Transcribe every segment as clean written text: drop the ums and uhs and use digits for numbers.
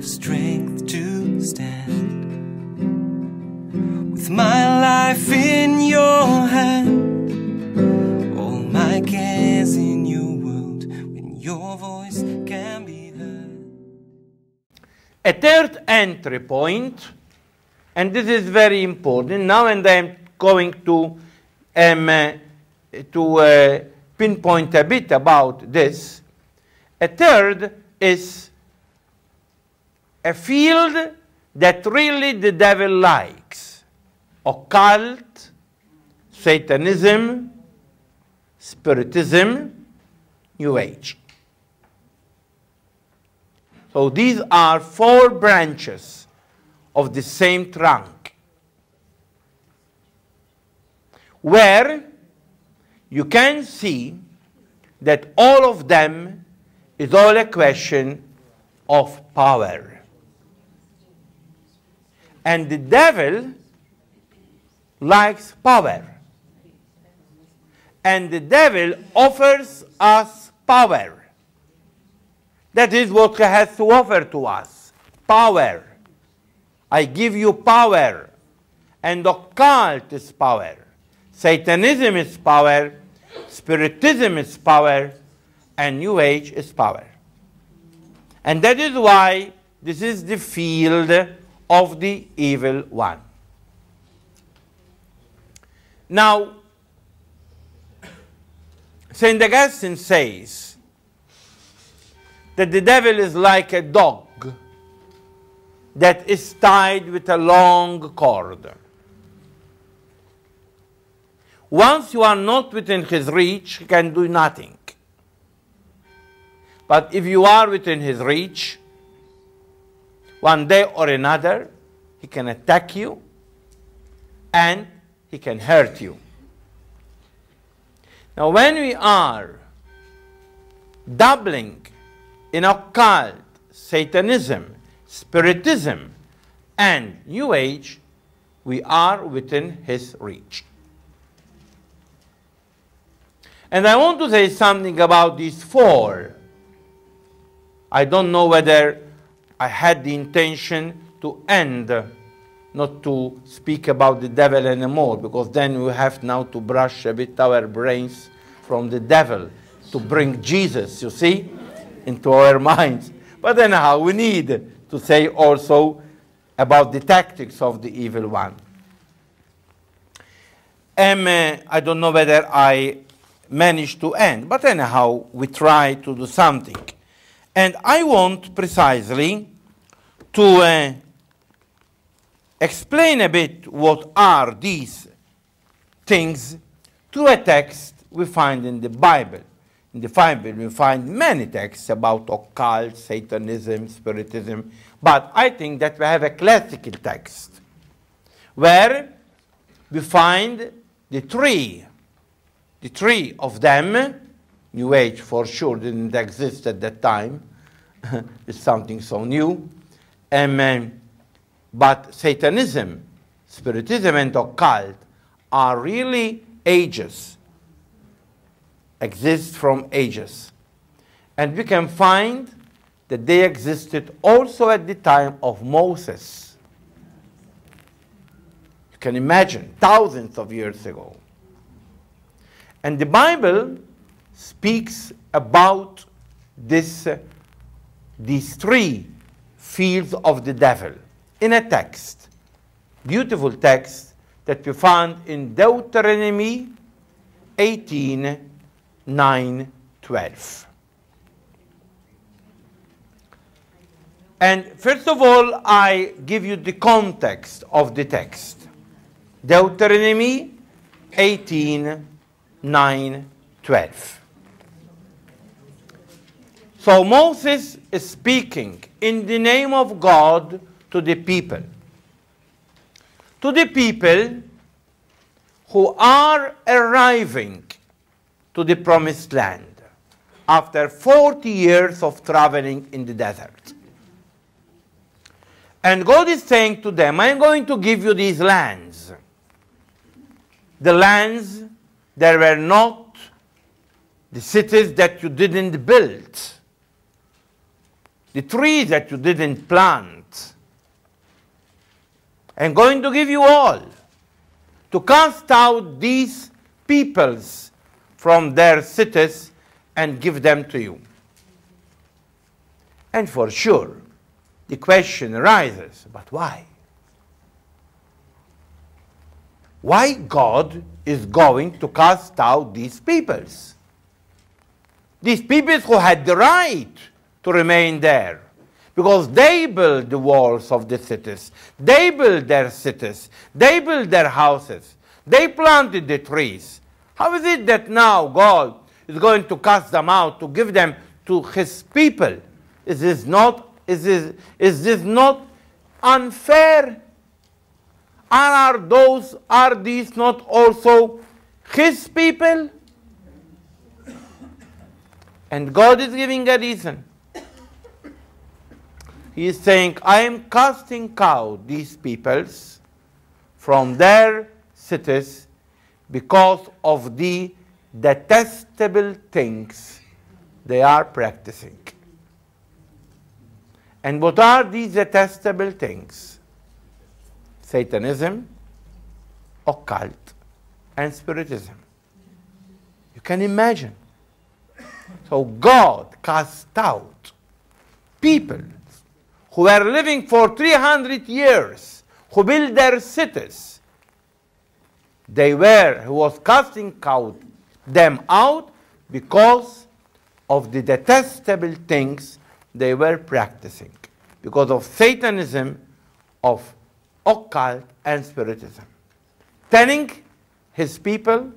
have strength to stand. With my life in your hand, all my cares in your world, when your voice can be heard. A third entry point, and this is very important. Now and I'm going to pinpoint a bit about this. A third is a field that really the devil likes: occult, Satanism, Spiritism, New Age. So these are 4 branches of the same trunk, where you can see that all of them is all a question of power. And the devil likes power. And the devil offers us power. That is what he has to offer to us. Power. I give you power. And occult is power. Satanism is power. Spiritism is power. And New Age is power. And that is why this is the field of the evil one. Now, St. Augustine says that the devil is like a dog that is tied with a long cord. Once you are not within his reach, he can do nothing. But if you are within his reach, one day or another, he can attack you and he can hurt you. Now, when we are dabbling in occult, Satanism, Spiritism, and New Age, we are within his reach. And I want to say something about these 4. I don't know whether I had the intention to end, not to speak about the devil anymore, because then we have now to brush a bit our brains from the devil to bring Jesus, you see, into our minds. But anyhow, we need to say also about the tactics of the evil one. I don't know whether I managed to end, but anyhow, we try to do something. And I want precisely to explain a bit what are these things through a text we find in the Bible. In the Bible we find many texts about occult, Satanism, Spiritism, but I think that we have a classical text where we find the three of them. New Age for sure didn't exist at that time. It's something so new. But Satanism, Spiritism, and occult are really ages, exist from ages. And we can find that they existed also at the time of Moses. You can imagine, thousands of years ago. And the Bible speaks about these 3 fields of the devil in a text, beautiful text that we found in Deuteronomy 18:9-12. And first of all, I give you the context of the text. Deuteronomy 18:9-12. So Moses is speaking in the name of God to the people. To the people who are arriving to the promised land after 40 years of traveling in the desert. And God is saying to them, I'm going to give you these lands. The lands that were not the cities that you didn't build. the tree that you didn't plant. I'm going to give you all to cast out these peoples from their cities and give them to you. And for sure, the question arises, but why? Why God is going to cast out these peoples? These peoples who had the right to remain there, because they build the walls of the cities, they build their cities, they build their houses, they planted the trees. How is it that now God is going to cast them out, to give them to his people? Is this not unfair? Are these not also his people? And God is giving a reason. He is saying, I am casting out these peoples from their cities because of the detestable things they are practicing. And what are these detestable things? Satanism, occult, and spiritism. You can imagine. So God cast out people who were living for 300 years, who built their cities. He was casting them out because of the detestable things they were practicing, because of Satanism, of occult and spiritism. Telling his people,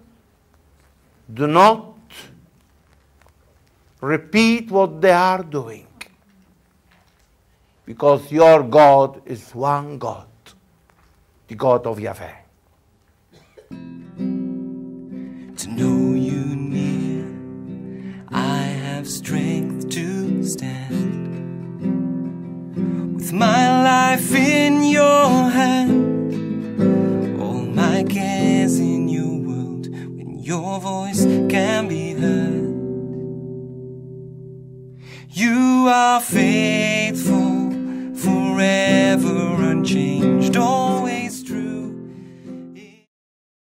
do not repeat what they are doing, because your God is one God, the God of Yahweh. To know you near, I have strength to stand. With my life in your hand, all my cares in your world, when your voice can be heard. You are faithful.